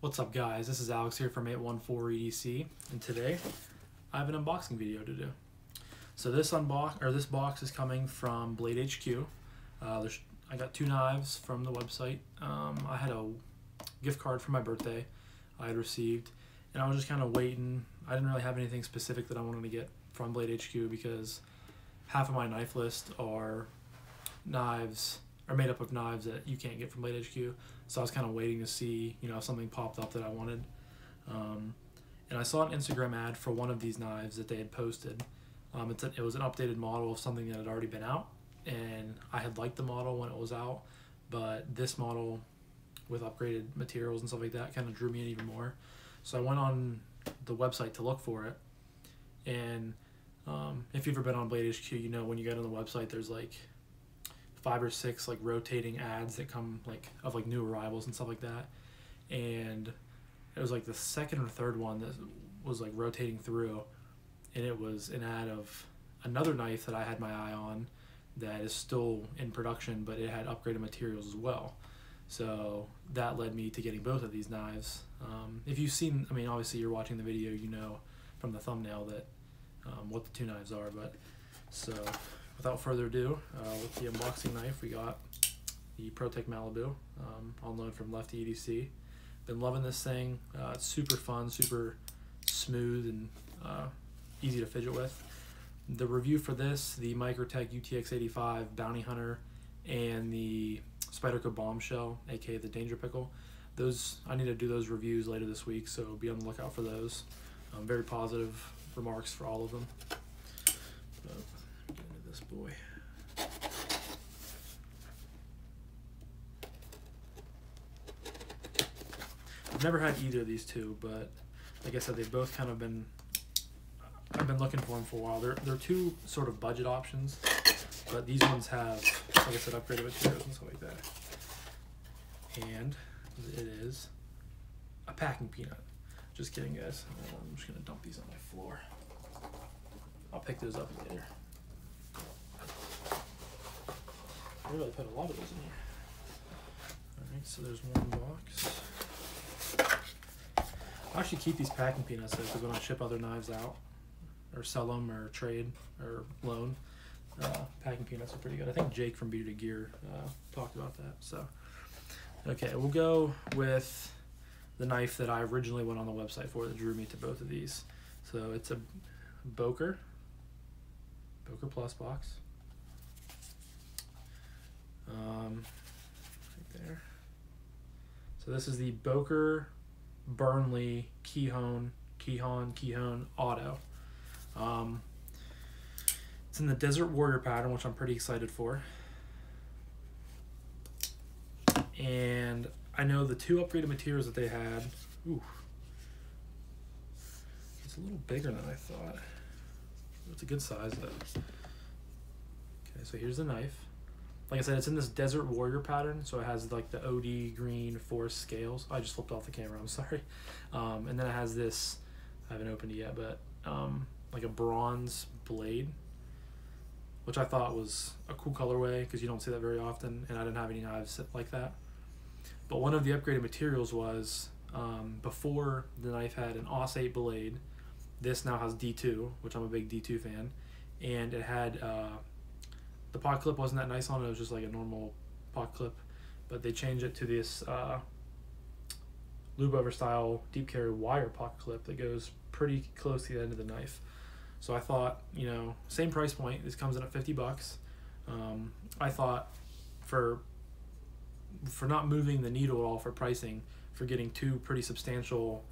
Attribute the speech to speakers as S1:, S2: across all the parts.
S1: What's up guys, this is Alex here from 814 EDC, and today I have an unboxing video to do. So this box is coming from BladeHQ. I got two knives from the website. I had a gift card for my birthday I had received, and I was just kind of waiting. I didn't really have anything specific that I wanted to get from BladeHQ because half of my knife list are made up of knives that you can't get from BladeHQ. So I was kind of waiting to see, if something popped up that I wanted. And I saw an Instagram ad for one of these knives that they had posted. It was an updated model of something that had already been out, and I had liked the model when it was out, but this model with upgraded materials and stuff like that kind of drew me in even more. So I went on the website to look for it, and if you've ever been on BladeHQ, when you get on the website, there's like 5 or 6 like rotating ads that come of new arrivals and stuff like that, and it was like the second or third one that was like rotating through, and it was an ad of another knife that I had my eye on that is still in production, but it had upgraded materials as well. So that led me to getting both of these knives. If you've seen, obviously you're watching the video, from the thumbnail that what the two knives are, but so without further ado, with the unboxing knife, we got the ProTech Malibu, on loan from Lefty EDC. Been loving this thing. It's super fun, super smooth, and easy to fidget with. The review for this, the Microtech UTX-85 Bounty Hunter and the Spyderco Bombshell, aka the Danger Pickle, I need to do those reviews later this week, so be on the lookout for those. Very positive remarks for all of them. This boy. I've never had either of these two, but like I said, they've both kind of been, I've been looking for them for a while. They're two sort of budget options, but these ones have, like I said, upgraded materials and stuff like that. And it is a packing peanut. Just kidding, guys. I'm just gonna dump these on my floor. I'll pick those up later. I really put a lot of those in here. Alright, so there's one box. I actually keep these packing peanuts because when I ship other knives out, or sell them, or trade, or loan, packing peanuts are pretty good. I think Jake from Beauty to Gear talked about that. So, okay, we'll go with the knife that I originally went on the website for that drew me to both of these. So it's a Boker Plus box. Right there. So this is the Boker Burnley Kihon Auto. It's in the Desert Warrior pattern, which I'm pretty excited for. And I know the two upgraded materials that they had. Ooh, it's a little bigger than I thought. It's a good size though. Okay, so here's the knife. Like I said, it's in this Desert Warrior pattern, so it has like the OD green forest scales. I just flipped off the camera, I'm sorry. And then it has this, I haven't opened it yet, but like a bronze blade, which I thought was a cool colorway because you don't see that very often, and I didn't have any knives like that. But one of the upgraded materials was, before the knife had an AUS 8 blade, this now has D2, which I'm a big D2 fan, and it had, the pot clip wasn't that nice on it, it was just like a normal pot clip, but they changed it to this lube over style deep carry wire pot clip that goes pretty close to the end of the knife. So I thought, same price point, this comes in at 50 bucks. I thought for not moving the needle at all for pricing, for getting two pretty substantial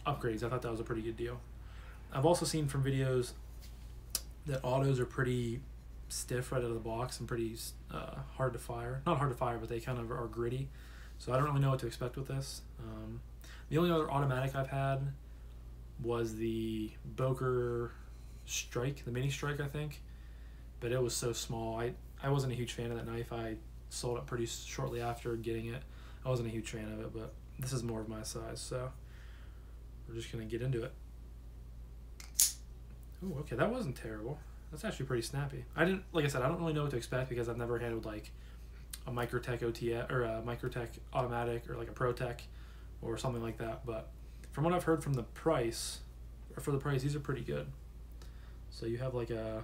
S1: upgrades, I thought that was a pretty good deal. I've also seen from videos that autos are pretty stiff right out of the box and pretty hard to fire. Not hard to fire, but they kind of are gritty. So I don't really know what to expect with this. The only other automatic I've had was the Boker Strike, the Mini Strike, I think. But it was so small. I wasn't a huge fan of that knife. I sold it pretty shortly after getting it. I wasn't a huge fan of it, but this is more of my size, so we're just gonna get into it. Oh, okay, that wasn't terrible. That's actually pretty snappy. Like I said, I don't really know what to expect because I've never handled like a Microtech OTS or a Microtech automatic or like a ProTech or something like that. But from what I've heard from the price, or for the price, these are pretty good. So you have like a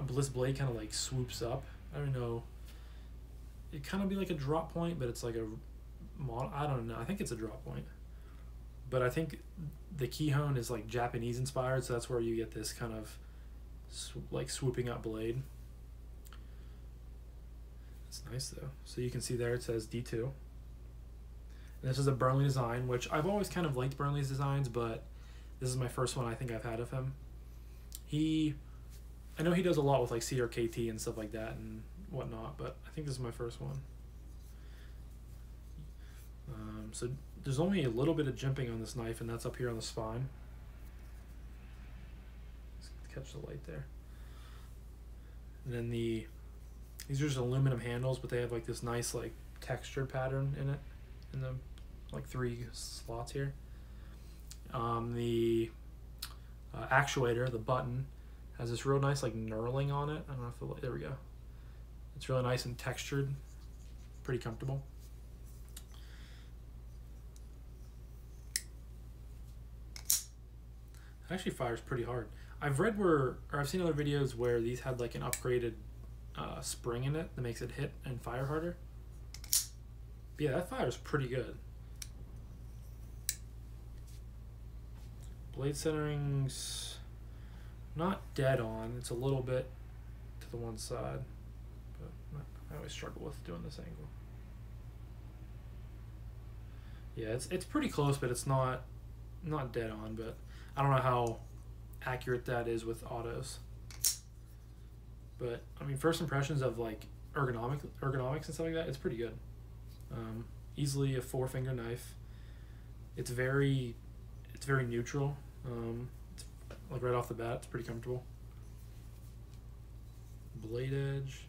S1: Bliss blade kind of like swoops up. I don't know. It kind of be like a drop point, but it's like a model. I don't know. I think it's a drop point. But I think the Kihon is like Japanese inspired, so that's where you get this kind of like swooping up blade. It's nice though. So you can see there it says D2. And this is a Burnley design, which I've always kind of liked Burnley's designs, but this is my first one I think I've had of him. I know he does a lot with like CRKT and stuff like that and whatnot, but I think this is my first one. So there's only a little bit of jimping on this knife, and that's up here on the spine. Let's catch the light there. And then these are just aluminum handles, but they have like this nice like textured pattern in it, in the like 3 slots here. The actuator, the button, has this real nice like knurling on it. I don't know if there we go. It's really nice and textured, pretty comfortable. It actually fires pretty hard. I've seen other videos where these had like an upgraded spring in it that makes it hit and fire harder. But yeah, that fires pretty good. Blade centering's not dead on. It's a little bit to the one side, but I always struggle with doing this angle. Yeah, it's pretty close, but it's not dead on. But I don't know how accurate that is with autos. But I mean, first impressions of like ergonomics and stuff like that, it's pretty good. Easily a 4-finger knife. It's very neutral. It's like right off the bat, it's pretty comfortable. Blade edge.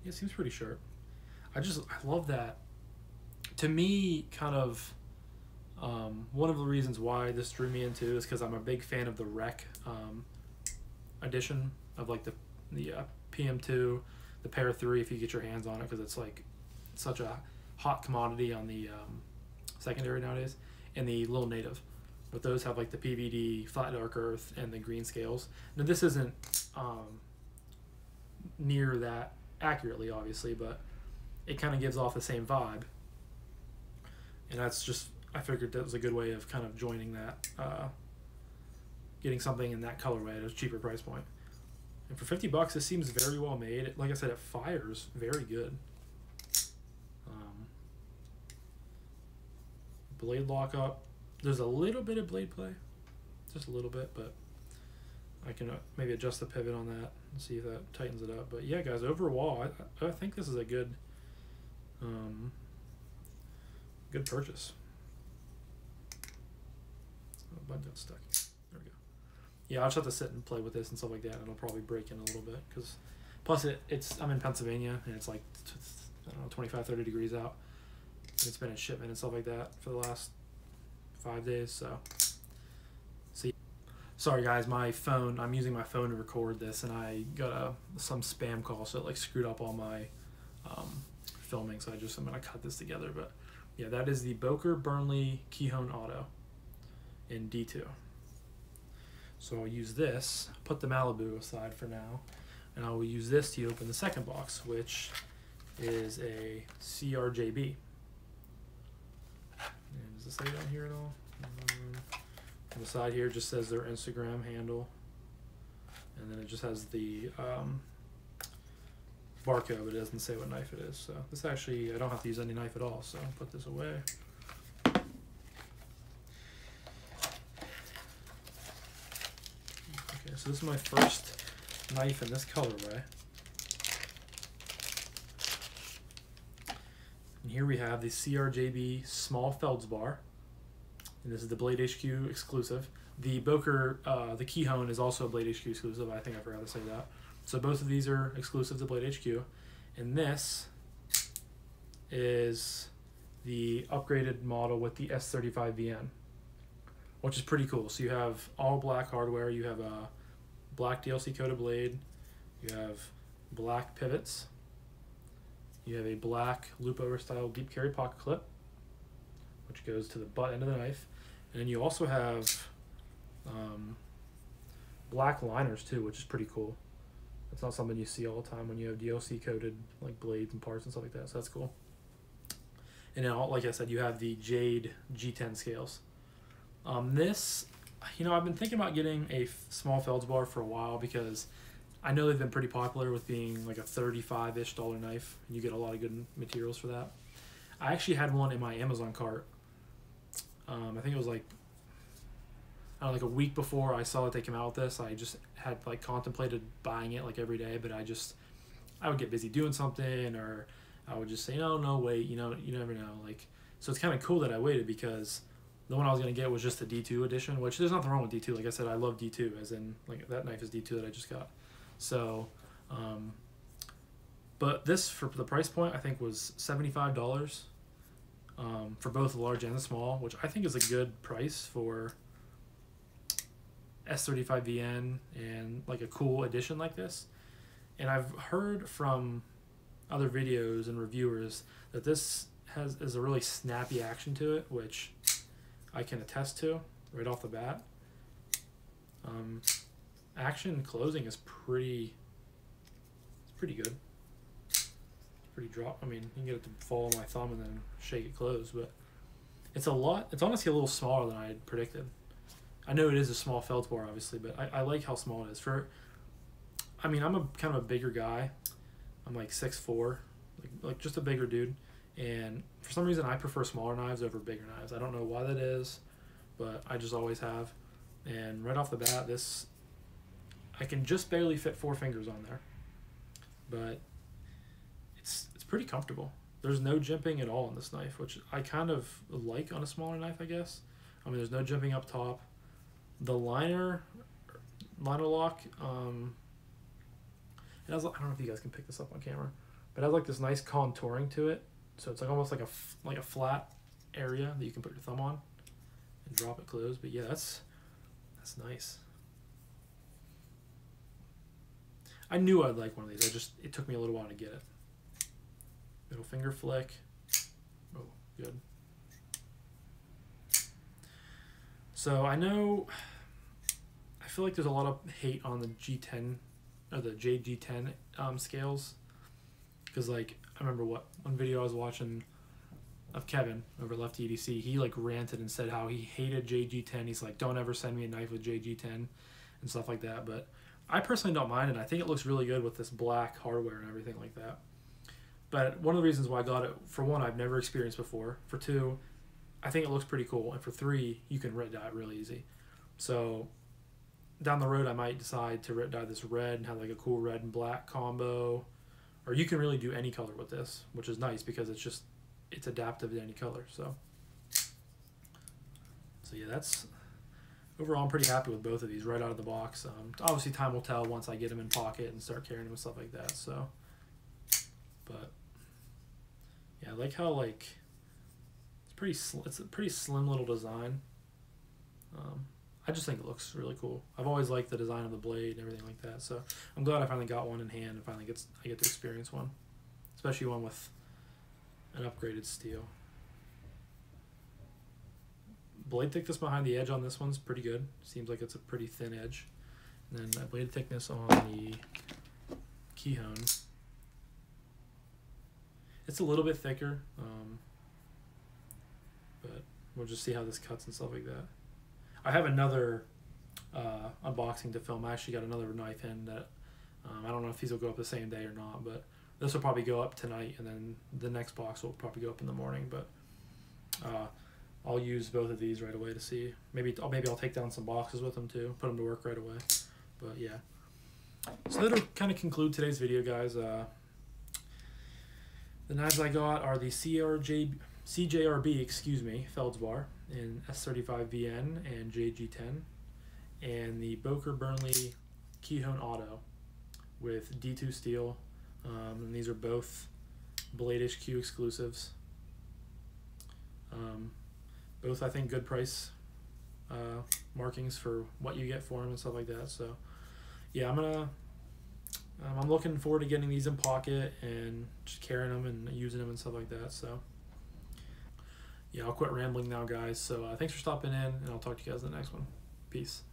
S1: Yeah, it seems pretty sharp. I love that. To me, kind of one of the reasons why this drew me into is because I'm a big fan of the Rec edition of like the PM2, the Pair 3 if you get your hands on it, because it's like such a hot commodity on the secondary nowadays, and the Little Native. But those have like the PVD, flat dark earth, and the green scales. Now this isn't near that accurately, obviously, but it kind of gives off the same vibe. And that's just, I figured that was a good way of kind of joining that, getting something in that colorway at a cheaper price point. And for 50 bucks, this seems very well made. Like I said, it fires very good. Blade lockup. There's a little bit of blade play, just a little bit, but I can maybe adjust the pivot on that and see if that tightens it up. But yeah, guys, overall, I think this is a good, good purchase. Oh, button got stuck. There we go. Yeah, I'll just have to sit and play with this and stuff like that, and it'll probably break in a little bit, because plus I'm in Pennsylvania, and it's like, I don't know, 25, 30 degrees out. And it's been in shipment and stuff like that for the last 5 days, so see. Sorry guys, I'm using my phone to record this, and I got some spam call, so it like screwed up all my filming, so I'm gonna cut this together. But yeah, that is the Boker Burnley Kihon Auto in D2. So I'll use this, put the Malibu aside for now, and I will use this to open the second box, which is a CJRB. And does it say it on here at all? On the side here, it just says their Instagram handle, and then it just has the barcode, but it doesn't say what knife it is. So this actually, I don't have to use any knife at all, so I'll put this away. Okay, so this is my first knife in this colorway. And here we have the CJRB small Feldspar, and this is the BladeHQ exclusive. The Boker, the Kihon is also a BladeHQ exclusive. I think I forgot to say that. So both of these are exclusive to BladeHQ, and this is the upgraded model with the S35VN, which is pretty cool. So you have all black hardware. You have a black DLC coated blade. You have black pivots. You have a black loop over style deep carry pocket clip, which goes to the butt end of the knife. And then you also have black liners too, which is pretty cool. It's not something you see all the time when you have DLC coated like blades and parts and stuff like that, so that's cool. And then, like I said, you have the Jade G10 scales. This, I've been thinking about getting a small Feldspar for a while because I know they've been pretty popular with being like a $35-ish knife, and you get a lot of good materials for that. I actually had one in my Amazon cart. I think it was like, I don't know, like a week before I saw that they came out with this. I just had like contemplated buying it like every day, but I would get busy doing something, or I would just say, no, wait, you never know. Like, so it's kind of cool that I waited, because the one I was going to get was just the D2 edition, which there's nothing wrong with D2. Like I said, I love D2, as in, like, that knife is D2 that I just got. So, but this, for the price point, I think was $75 for both the large and the small, which I think is a good price for S35VN and like a cool edition like this. And I've heard from other videos and reviewers that this is a really snappy action to it, which I can attest to right off the bat. Action closing is pretty good. It's pretty drop. I mean, you can get it to fall on my thumb and then shake it closed, but it's honestly a little smaller than I had predicted. I know it is a small Feldspar, obviously, but I like how small it is. I'm a kind of a bigger guy. I'm like 6'4", like just a bigger dude. And for some reason, I prefer smaller knives over bigger knives. I don't know why that is, but I just always have. And right off the bat, this, I can just barely fit 4 fingers on there, but it's pretty comfortable. There's no jimping at all on this knife, which I kind of like on a smaller knife, I guess. I mean, there's no jimping up top. The liner lock, it has, I don't know if you guys can pick this up on camera, but it has like this nice contouring to it. So it's like almost like a flat area that you can put your thumb on and drop it closed. But yeah, that's nice. I knew I'd like one of these. It took me a little while to get it. Middle finger flick. Oh, good. So I feel like there's a lot of hate on the G10 or the Jade G10 scales, because like I remember one video I was watching of Kevin over at Lefty EDC, he like ranted and said how he hated Jade G10. He's like, don't ever send me a knife with Jade G10 and stuff like that. But I personally don't mind it. I think it looks really good with this black hardware and everything like that. But one of the reasons why I got it, for one, I've never experienced before. For two, I think it looks pretty cool. And for three, you can rit dye it really easy. So down the road, I might decide to rit dye this red and have like a cool red and black combo. Or you can really do any color with this, which is nice because it's adaptive to any color. So yeah, overall, I'm pretty happy with both of these right out of the box. Obviously, time will tell once I get them in pocket and start carrying them and stuff like that. So, but yeah, I like how like it's a pretty slim little design. I just think it looks really cool. I've always liked the design of the blade and everything like that. So I'm glad I finally got one in hand and finally I get to experience one, especially one with an upgraded steel. Blade thickness behind the edge on this one's pretty good. Seems like it's a pretty thin edge. And then that blade thickness on the Kihon, it's a little bit thicker, but we'll just see how this cuts and stuff like that. I have another unboxing to film. I actually got another knife in that I don't know if these will go up the same day or not, but this will probably go up tonight, and then the next box will probably go up in the morning. But I'll use both of these right away to see. Maybe I'll take down some boxes with them too, put them to work right away. But yeah, so that'll kind of conclude today's video, guys. The knives I got are the CJRB, excuse me, Feldspar in S35VN and JG10, and the Boker Burnley Kihon Auto with D2 steel. And these are both BladeHQ exclusives. Both, I think, good price markings for what you get for them and stuff like that. So yeah, I'm I'm looking forward to getting these in pocket and just carrying them and using them and stuff like that. So yeah, I'll quit rambling now, guys. So thanks for stopping in, and I'll talk to you guys in the next one. Peace.